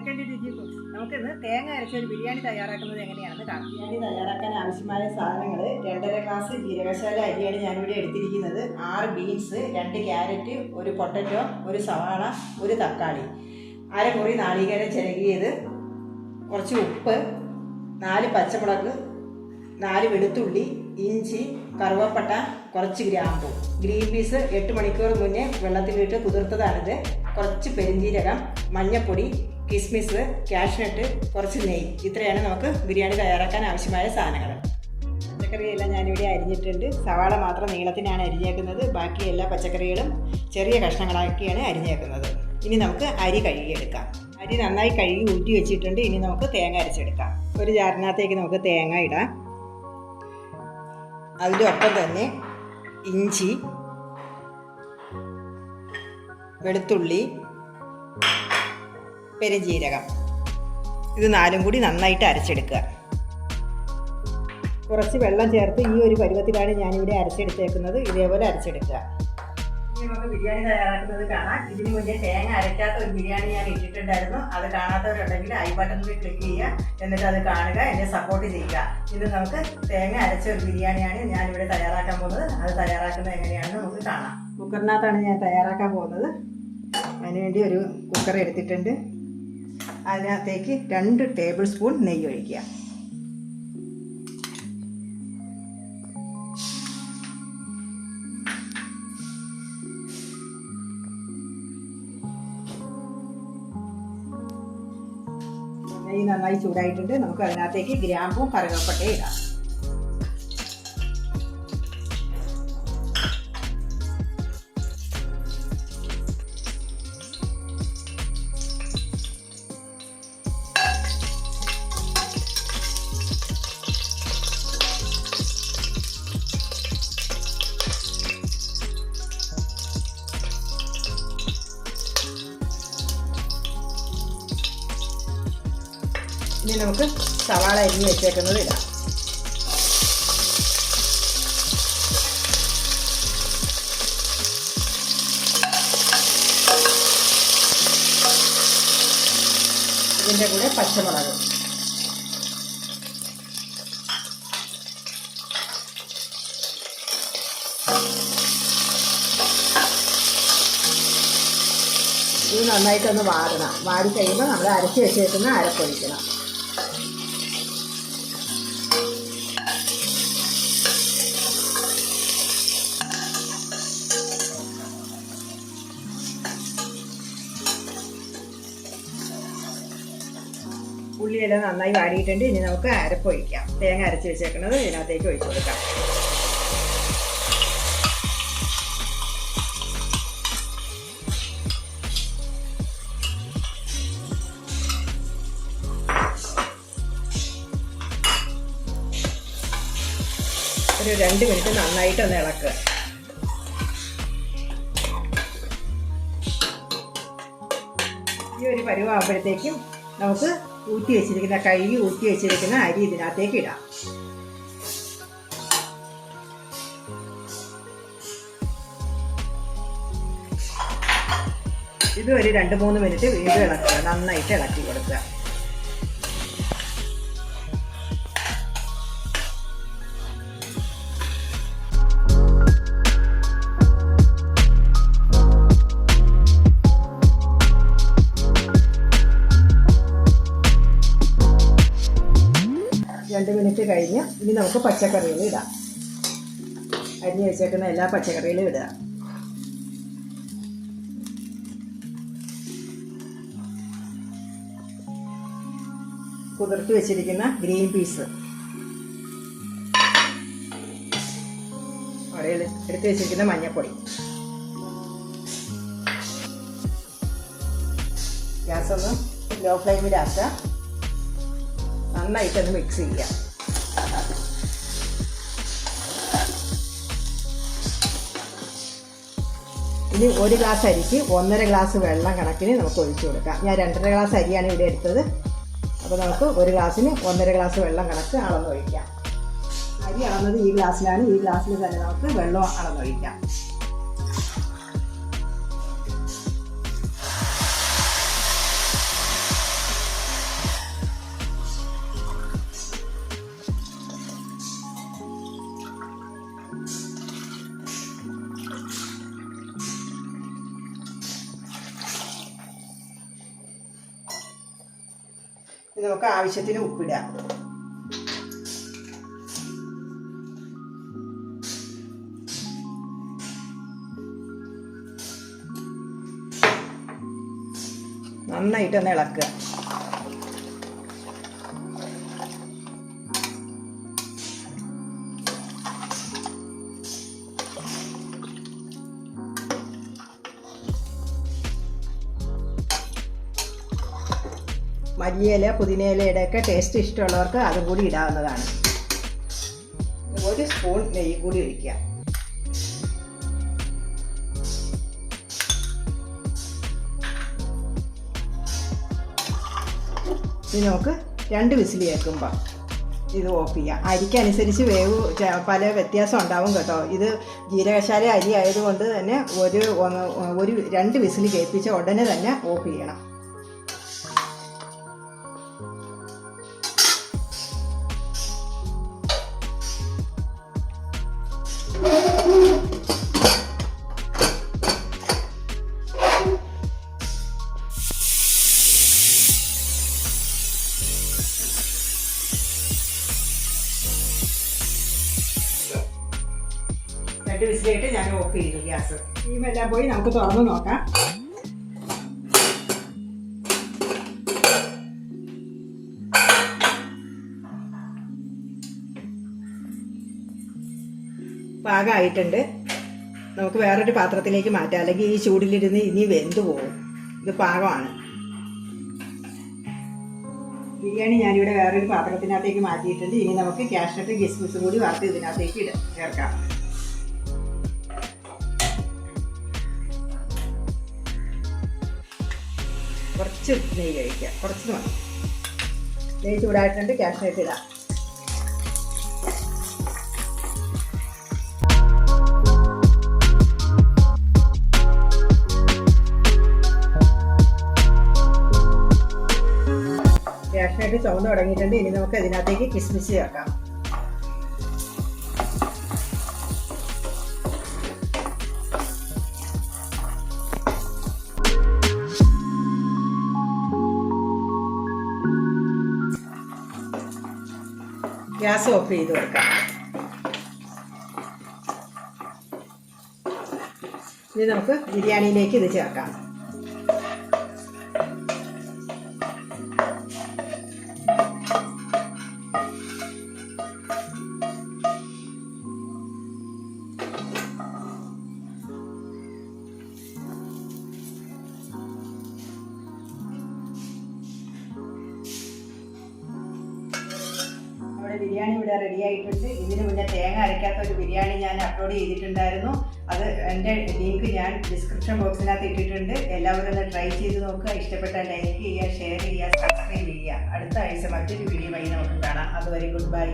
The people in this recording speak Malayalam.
Welcome to cooks. നമുക്കിന്ന് തേങ്ങ അരച്ച ഒരു ബിരിയാണി തയ്യാറാക്കുന്നത് എങ്ങനെയാണെന്ന് കാണാം. ബിരിയാണി തയ്യാറാക്കാൻ ആവശ്യമായ സാധനങ്ങൾ: 2.5 ഗ്ലാസ് ജീരകശാല അരിയാണ് ഞാനിവിടെ എടുത്തിരിക്കുന്നത്, 6 ബീൻസ്, 2 ക്യാരറ്റ്, ഒരു പൊട്ടറ്റോ, ഒരു സവാള, ഒരു തക്കാളി, അരമുറി നാളികേരം ചിരകിയത്, കുറച്ച് ഉപ്പ്, 4 പച്ചമുളക്, 4 വെളുത്തുള്ളി, ഇഞ്ചി, കറുവപ്പട്ട, കുറച്ച് ഗ്രാമ്പു. ഗ്രീൻ പീസ് 8 മണിക്കൂർ മുന്നേ വെള്ളത്തിലിട്ട് കുതിർത്തതാണിത്. കുറച്ച് പെരിഞ്ജീരകം, മഞ്ഞൾപ്പൊടി, കിസ്മിസ്, കാഷ്നട്ട്, കുറച്ച് നെയ്യ്. ഇത്രയാണ് നമുക്ക് ബിരിയാണി തയ്യാറാക്കാൻ ആവശ്യമായ സാധനങ്ങൾ. പച്ചക്കറിയെല്ലാം ഞാനിവിടെ അരിഞ്ഞിട്ടുണ്ട്. സവാള മാത്രം നീളത്തിനാണ് അരിഞ്ഞേക്കുന്നത്. ബാക്കി എല്ലാ പച്ചക്കറികളും ചെറിയ കഷ്ണങ്ങളാക്കിയാണ് അരിഞ്ഞേക്കുന്നത്. ഇനി നമുക്ക് അരി കഴുകിയെടുക്കാം. അരി നന്നായി കഴുകി ഊറ്റി വെച്ചിട്ടുണ്ട്. ഇനി നമുക്ക് തേങ്ങ അരച്ചെടുക്കാം. ഒരു ജാറിനകത്തേക്ക് നമുക്ക് തേങ്ങ ഇടാം. അതിൻ്റെ ഒപ്പം തന്നെ ഇഞ്ചി, വെളുത്തുള്ളി, പെരുംജീരകം, ഇത് 4ഉം കൂടി നന്നായിട്ട് അരച്ചെടുക്കുക. കുറച്ച് വെള്ളം ചേർത്ത് ഈ ഒരു പരുവത്തിലാണ് ഞാനിവിടെ അരച്ചെടുത്തേക്കുന്നത്. ഇതേപോലെ അരച്ചെടുക്കുക. ഇനി നമുക്ക് ബിരിയാണി തയ്യാറാക്കുന്നത് കാണാം. ഇതിന് മുന്നേ തേങ്ങ അരയ്ക്കാത്ത ഒരു ബിരിയാണി ഞാൻ ഇട്ടിട്ടുണ്ടായിരുന്നു. അത് കാണാത്തവരുണ്ടെങ്കിൽ ഐ ബട്ടണിൽ ക്ലിക്ക് ചെയ്യുക, എന്നിട്ട് അത് കാണുക, എന്നെ സപ്പോർട്ട് ചെയ്യുക. ഇത് നമുക്ക് തേങ്ങ അരച്ച ഒരു ബിരിയാണിയാണ് ഞാനിവിടെ തയ്യാറാക്കാൻ പോകുന്നത്. അത് തയ്യാറാക്കുന്നത് എങ്ങനെയാണെന്ന് നമുക്ക് കാണാം. കുക്കറിനകത്താണ് ഞാൻ തയ്യാറാക്കാൻ പോകുന്നത്. അതിനുവേണ്ടി ഒരു കുക്കർ എടുത്തിട്ടുണ്ട്. അതിനകത്തേക്ക് 2 ടേബിൾ സ്പൂൺ നെയ്യ് ഒഴിക്കുക. നെയ്യ് നന്നായി ചൂടായിട്ടുണ്ട്. നമുക്ക് അതിനകത്തേക്ക് ഗ്രാമ്പും കറുവപ്പട്ടയും ഇടാം. ഇനി നമുക്ക് സവാള അരിഞ്ഞ് വെച്ചേക്കുന്നത് ഇടാം. ഇതിൻ്റെ കൂടെ പച്ചമുളക്, ഇത് നന്നായിട്ടൊന്ന് വാടണം. വാടി കഴിയുമ്പോൾ നമ്മൾ അരച്ച് വെച്ചേക്കുന്ന അരപ്പൊഴിക്കണം. ഉള്ളിയെല്ലാം നന്നായി വാടിയിട്ടുണ്ട്. ഇനി നമുക്ക് അരപ്പൊഴിക്കാം. തേങ്ങ അരച്ച് വെച്ചേക്കുന്നത് ഇതിനകത്തേക്ക് ഒഴിച്ചു കൊടുക്കാം. ഒരു 2 മിനിറ്റ് നന്നായിട്ടൊന്ന് ഇളക്കുക. ഈ ഒരു പരുവാകുമ്പോഴത്തേക്കും നമുക്ക് കഴുകി ഊറ്റി വെച്ചിരിക്കുന്ന അരി ഇതിനകത്തേക്ക് ഇടാം. ഇത് ഒരു 2-3 മിനിറ്റ് വീണ്ടും ഇളക്കുക. നന്നായിട്ട് ഇളക്കി കൊടുക്കുക. മിനിറ്റ് കഴിഞ്ഞ് ഇനി നമുക്ക് പച്ചക്കറികൾ ഇടാം. അരിഞ്ഞ് വെച്ചേക്കുന്ന എല്ലാ പച്ചക്കറികളും ഇടുക. കുതിർത്ത് വെച്ചിരിക്കുന്ന ഗ്രീൻ പീസ്, എടുത്ത് വെച്ചിരിക്കുന്ന മഞ്ഞൾപ്പൊടി. ഗ്യാസ് ഒന്ന് ലോ ഫ്ലെയിമിലാക്കുക. നന്നായിട്ടൊന്ന് മിക്സ് ചെയ്യുക. ഇനി 1 ഗ്ലാസ് അരിക്ക് 1.5 ഗ്ലാസ് വെള്ളം കണക്കിന് നമുക്ക് ഒഴിച്ചു കൊടുക്കാം. ഞാൻ 2.5 ഗ്ലാസ് അരിയാണ് ഇവിടെ എടുത്തത്. അപ്പോൾ നമുക്ക് 1 ഗ്ലാസ്സിന് 1.5 ഗ്ലാസ് വെള്ളം കണക്ക് അളന്നൊഴിക്കാം. അരി അളന്നത് ഈ ഗ്ലാസ്സിലാണ്. ഈ ഗ്ലാസ്സിൽ തന്നെ നമുക്ക് വെള്ളം അളന്നൊഴിക്കാം. ഇത് നമുക്ക് ആവശ്യത്തിന് ഉപ്പിടാം. നന്നായിട്ടൊന്ന് ഇളക്കുക. മല്ലിയില പുതിനയിലയുടെയൊക്കെ ടേസ്റ്റ് ഇഷ്ടമുള്ളവർക്ക് അതും കൂടി ഇടാവുന്നതാണ്. 1 സ്പൂൺ നെയ്യ് കൂടി ഒഴിക്കുക. ഇനി നമുക്ക് 2 വിസിൽ കേൾക്കുമ്പോൾ ഇത് ഓഫ് ചെയ്യാം. അരിക്കനുസരിച്ച് വേവ് പല വ്യത്യാസം ഉണ്ടാവും കേട്ടോ. ഇത് ജീരകശാല അരി ആയതുകൊണ്ട് തന്നെ ഒരു 2 വിസിൽ കേൾപ്പിച്ച ഉടനെ തന്നെ ഓഫ് ചെയ്യണം. രണ്ട് വിസിലായിട്ട് ഞാൻ ഓഫ് ചെയ്തു ഗ്യാസ്. എല്ലാം പോയി നമുക്ക് തുറന്ന് നോക്കാം. പാകമായിട്ടുണ്ട്. നമുക്ക് വേറൊരു പാത്രത്തിലേക്ക് മാറ്റാം, അല്ലെങ്കിൽ ഈ ചൂടിലിരുന്ന് ഇനി വെന്ത് പോകും. ഇത് പാകമാണ്. ബിരിയാണി ഞാനിവിടെ വേറൊരു പാത്രത്തിനകത്തേക്ക് മാറ്റിയിട്ടുണ്ട്. ഇനി നമുക്ക് കാഷ്നട്ടും കിസ്മിസും കൂടി വറുത്ത് ഇതിനകത്തേക്ക് ചേർക്കാം. കുറച്ച് നെയ്യ് കഴിക്കുക, കുറച്ച് മതി. നെയ്യ് ചൂടായിട്ടുണ്ട്, കാഷ്നട്ട് ഇടാം. കാഷ്നട്ട് ചുവന്ന് തുടങ്ങിയിട്ടുണ്ട്. ഇനി നമുക്ക് ഇതിനകത്തേക്ക് കിസ്മിസ് ചേർക്കാം. ഗ്യാസ് ഓഫ് ചെയ്ത് കൊടുക്കാം. ഇനി നമുക്ക് ബിരിയാണിയിലേക്ക് ഇത് ചേർക്കാം. ബിരിയാണി ഇവിടെ റെഡി ആയിട്ടുണ്ട്. ഇതിന് മുന്നേ തേങ്ങ അരയ്ക്കാത്ത ഒരു ബിരിയാണി ഞാൻ അപ്ലോഡ് ചെയ്തിട്ടുണ്ടായിരുന്നു. അത് എൻ്റെ ലിങ്ക് ഞാൻ ഡിസ്ക്രിപ്ഷൻ ബോക്സിനകത്ത് ഇട്ടിട്ടുണ്ട്. എല്ലാവരും ഒന്ന് ട്രൈ ചെയ്ത് നോക്കുക. ഇഷ്ടപ്പെട്ടാൽ ലൈക്ക് ചെയ്യുക, ഷെയർ ചെയ്യുക, സബ്സ്ക്രൈബ് ചെയ്യുക. അടുത്ത ആഴ്ച മറ്റൊരു വീഡിയോ വഴി നമുക്ക് കാണാം. അതുവരെ ഗുഡ് ബൈ.